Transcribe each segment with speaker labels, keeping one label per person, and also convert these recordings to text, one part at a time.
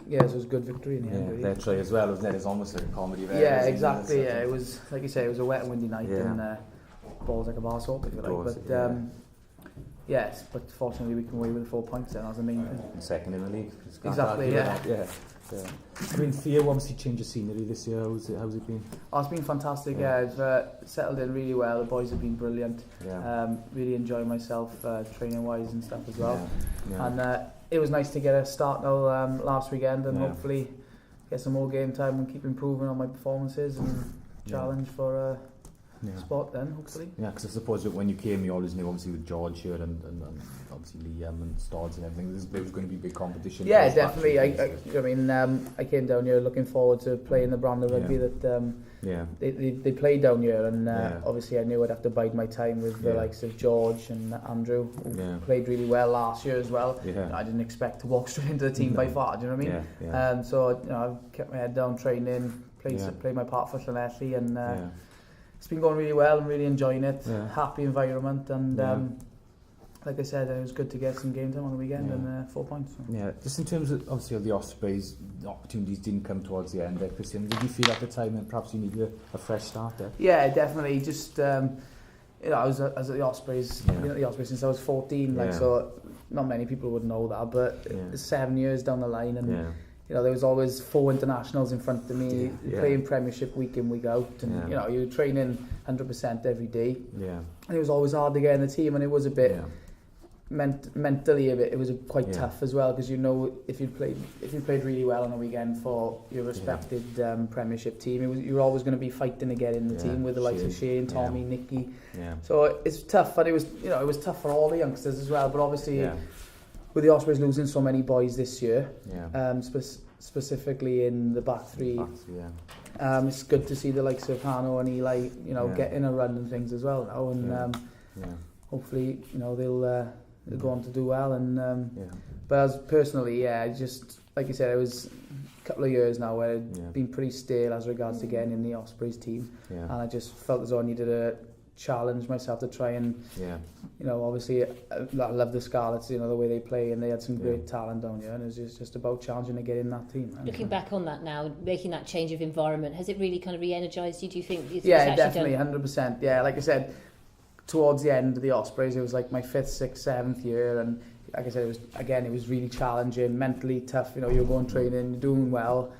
Speaker 1: yeah, it was a good victory in the end. Really.
Speaker 2: Their try as well, wasn't it? It's almost like a comedy.
Speaker 1: Yeah, exactly. Yeah, it was, like you say, it was a wet and windy night, and balls like a bar soap, if you like. But yes, but fortunately we came away with the 4 points. Then that was the main thing.
Speaker 2: Second in the league.
Speaker 1: Exactly. Yeah.
Speaker 2: I mean, Theo obviously changed the scenery this year. How's it been?
Speaker 1: Oh, it's been fantastic. Yeah, I've settled in really well. The boys have been brilliant. Really enjoying myself training wise and stuff as well. And it was nice to get a start now last weekend, and hopefully get some more game time and keep improving on my performances and challenge for spot then, hopefully. Yeah,
Speaker 2: because I suppose that when you came, you always knew, obviously, with George here and obviously Liam and Stods and everything, there was going to be big competition.
Speaker 1: Yeah, definitely. I came down here looking forward to playing the brand of rugby that they played down here, and obviously I knew I'd have to bide my time with the likes of George and Andrew, who played really well last year as well. I didn't expect to walk straight into the team by far, do you know what I mean? So I've kept my head down, training, played my part for Llanelli, and it's been going really well. I'm really enjoying it. Happy environment, and like I said, it was good to get some game time on the weekend and 4 points. So.
Speaker 2: Yeah, just in terms of obviously of the Ospreys, the opportunities didn't come towards the end there, Kristian. Did you feel at the time that perhaps you needed a fresh start there?
Speaker 1: Yeah, definitely. Just I was at the Ospreys. I've been at the Ospreys since I was 14. So not many people would know that, but it's 7 years down the line, and there was always 4 internationals in front of me, playing Premiership week in, week out, and you were training 100% every day. And it was always hard to get in the team, and it was a bit mentally it was quite tough as well, because if you played really well on a weekend for your respected Premiership team, you were always going to be fighting to get in the team with the likes of Shane, Tommy, Nicky. So it's tough, but it was tough for all the youngsters as well. But obviously, with the Ospreys losing so many boys this year, specifically in the back three, it's good to see the likes of Hano and Eli, getting a run and things as well now, and hopefully, they'll go on to do well. And but as personally, just like you said, it was a couple of years now where I'd been pretty stale as regards to getting in the Ospreys team, and I just felt as though I needed to challenge myself to try and obviously I love the Scarlets, the way they play, and they had some great talent down here, and it was just about challenging to get in that team.
Speaker 3: Looking back on that now, making that change of environment, has it really kind of re-energised you, do you think?
Speaker 1: Definitely, 100%. Like I said, towards the end of the Ospreys, it was like my 5th, 6th, 7th year, and like I said, it was really challenging, mentally tough. You're going training, you're doing well,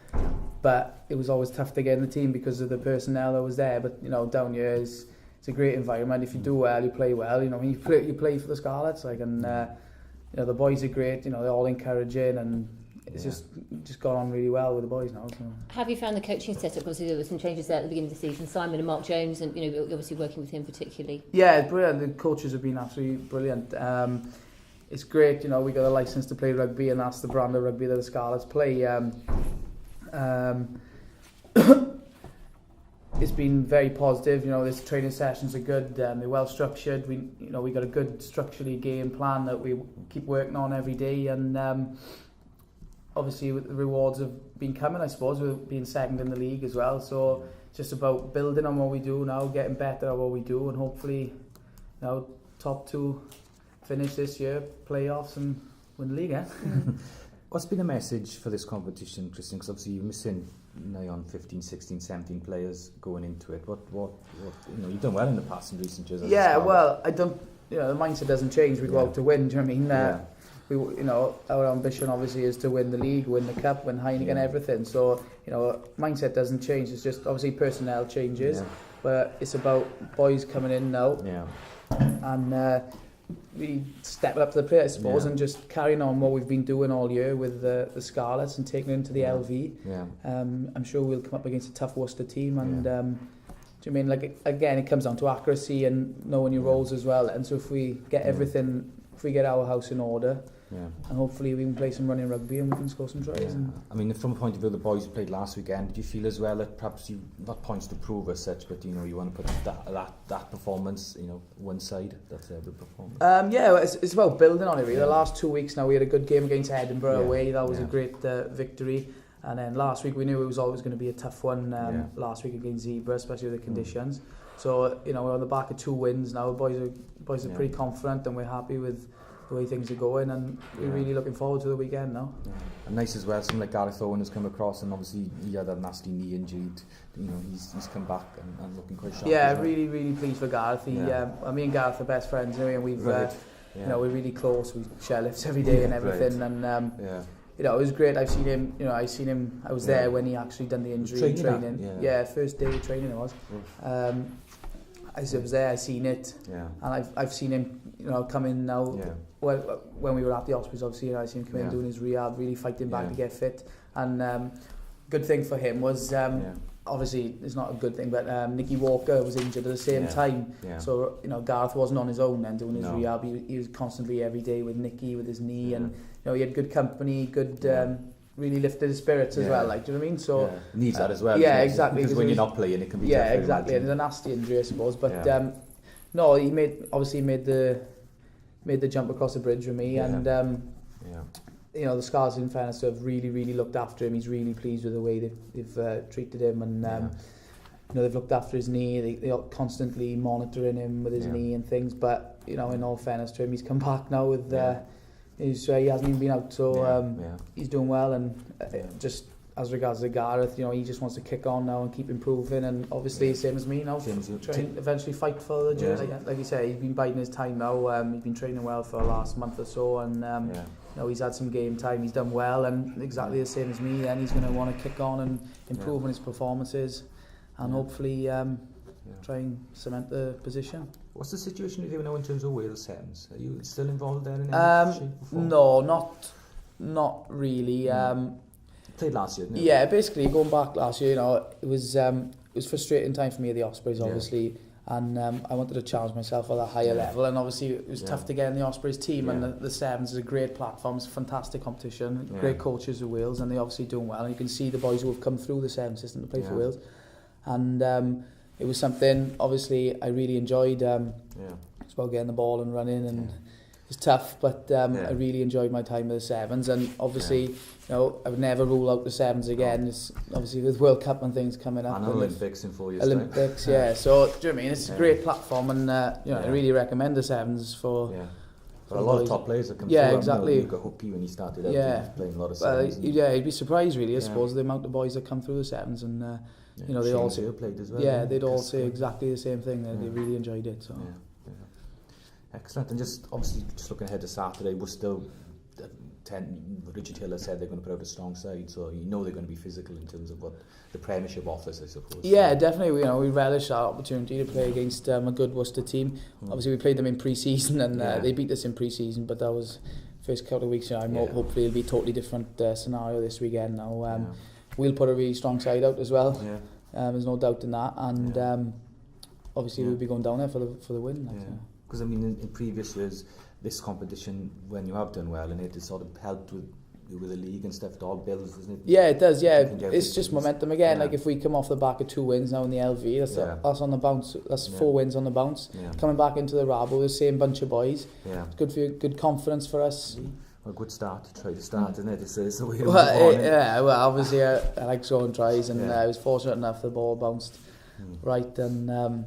Speaker 1: but it was always tough to get in the team because of the personnel that was there. But down here it's a great environment. If you do well, you play well. You play for the Scarlets, and the boys are great. They're all encouraging, and it's just gone on really well with the boys now. So.
Speaker 3: Have you found the coaching setup? Obviously, there were some changes there at the beginning of the season. Simon and Mark Jones, and obviously working with him particularly. Yeah,
Speaker 1: brilliant. The coaches have been absolutely brilliant. It's great. We got a license to play rugby, and that's the brand of rugby that the Scarlets play. It's been very positive. This training sessions are good. They're well structured. We got a good structurally game plan that we keep working on every day, and obviously the rewards have been coming, I suppose, with being second in the league as well. So it's just about building on what we do now, getting better at what we do, and hopefully top 2 finish this year, playoffs, and win the league.
Speaker 2: What's been the message for this competition, Kristian? Because obviously you're missing on 15, 16, 17 players going into it. What you've done well in the past in recent years.
Speaker 1: Well, I don't. The mindset doesn't change. We go out to win. Do you know what I mean? Our ambition obviously is to win the league, win the cup, win Heineken, everything. So mindset doesn't change. It's just obviously personnel changes, but it's about boys coming in now, and we step up to the plate, I suppose, and just carrying on what we've been doing all year with the Scarlets and taking it into the LV. I'm sure we'll come up against a tough Worcester team, and do you mean, again, it comes down to accuracy and knowing your roles as well. And so if we get everything, if we get our house in order, and hopefully we can play some running rugby and we can score some tries.
Speaker 2: I mean, from a point of view of the boys who played last weekend, did you feel as well that perhaps you, not points to prove as such, but you want to put that performance, one side, that's every performance?
Speaker 1: It's about building on it really. The last 2 weeks now, we had a good game against Edinburgh away. That was a great victory. And then last week we knew it was always going to be a tough one last week against Zebra, especially with the conditions. So we're on the back of 2 wins now. Boys are pretty confident, and we're happy with the way things are going, and we're really looking forward to the weekend now.
Speaker 2: Yeah. And nice as well, someone like Gareth Owen has come across, and obviously he had a nasty knee injury. He's come back and looking quite sharp.
Speaker 1: Yeah, really pleased for Gareth. Me and Gareth are best friends anyway, and we've we're really close. We share lifts every day and everything, and it was great. I've seen him. I was there when he actually done the injury training. First day of training it was. I was there. I seen it, and I've seen him, come in now. Yeah. Well, when we were at the Ospreys, obviously, I seen him come in doing his rehab, really fighting back to get fit. And good thing for him was, obviously, it's not a good thing, but Nicky Walker was injured at the same time. Yeah. So Gareth wasn't on his own then doing his rehab. He was constantly every day with Nicky with his knee, and he had good company, good. Really lifted his spirits as well, do you know what I mean? So
Speaker 2: needs that as well.
Speaker 1: Yeah, exactly.
Speaker 2: Because when you're not playing, it can be
Speaker 1: tough. Yeah, exactly. And it's a nasty injury, I suppose. But no, he made the jump across the bridge with me, and the Scarlets, in fairness, have really looked after him. He's really pleased with the way they've treated him, and they've looked after his knee. They are constantly monitoring him with his knee and things. But in all fairness to him, he's come back now with. He hasn't even been out, so he's doing well, and just as regards to Gareth, he just wants to kick on now and keep improving, and obviously same as me now, eventually fight for the jersey. Like you say, he's been biding his time now. He's been training well for the last month or so, and he's had some game time. He's done well, and exactly the same as me. Then he's going to want to kick on and improve on his performances, and hopefully try and cement the position.
Speaker 2: What's the situation with you now in terms of Wales Sevens? Are you still involved there in any shape or form?
Speaker 1: No, not really.
Speaker 2: Played last year, didn't you?
Speaker 1: Yeah, basically going back last year, it was frustrating time for me at the Ospreys, obviously, and I wanted to challenge myself at a higher level, and obviously it was tough to get in the Ospreys team, and the Sevens is a great platform, it's a fantastic competition, great coaches of Wales, and they're obviously doing well, and you can see the boys who have come through the Seven system to play for Wales, and it was something, obviously, I really enjoyed. It's about getting the ball and running, and it's tough, but I really enjoyed my time with the Sevens, and obviously, I would never rule out the Sevens again. It's obviously with World Cup and things coming up.
Speaker 2: And Olympics in 4 years'
Speaker 1: Olympics,
Speaker 2: time.
Speaker 1: So, do you know what I mean? It's a great platform, and I really recommend the Sevens for...
Speaker 2: But a lot of top players that come through.
Speaker 1: Exactly.
Speaker 2: You've got Hookie when he started out, he was playing a lot of Sevens.
Speaker 1: You'd be surprised, really, I suppose, the amount of boys that come through the Sevens, and they all say
Speaker 2: played as well.
Speaker 1: Yeah, they'd all say exactly the same thing. That they really enjoyed it. So.
Speaker 2: Excellent. And just obviously, just looking ahead to Saturday, we're still. Richard Hill has said they're going to put out a strong side, so they're going to be physical in terms of what the Premiership offers, I suppose.
Speaker 1: Yeah, definitely. We relish our opportunity to play against a good Worcester team. Obviously, we played them in pre-season, and they beat us in pre-season, but that was first couple of weeks. Hopefully, it'll be a totally different scenario this weekend. Now, we'll put a really strong side out as well. There's no doubt in that, and obviously, we'll be going down there for the win.
Speaker 2: Because in previous years, this competition, when you have done well in it, sort of helped with the league and stuff. It all builds, doesn't it?
Speaker 1: Yeah, it does. Yeah, it's just momentum again. Like if we come off the back of 2 wins now in the LV, that's on the bounce. That's 4 wins on the bounce. Coming back into the Rabo, the same bunch of boys. It's good for good confidence for us.
Speaker 2: A good start to try to start, isn't it? It's the way
Speaker 1: well, obviously I like throwing tries, and I was fortunate enough the ball bounced right, and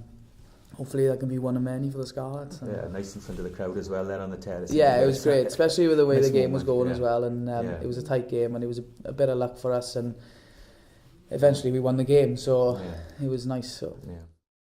Speaker 1: hopefully that can be one of many for the Scarlets.
Speaker 2: Nice in front of the crowd as well there on the terrace.
Speaker 1: It was great, especially with the way the game was going as well, and it was a tight game, and it was a bit of luck for us, and eventually we won the game, so it was nice. So.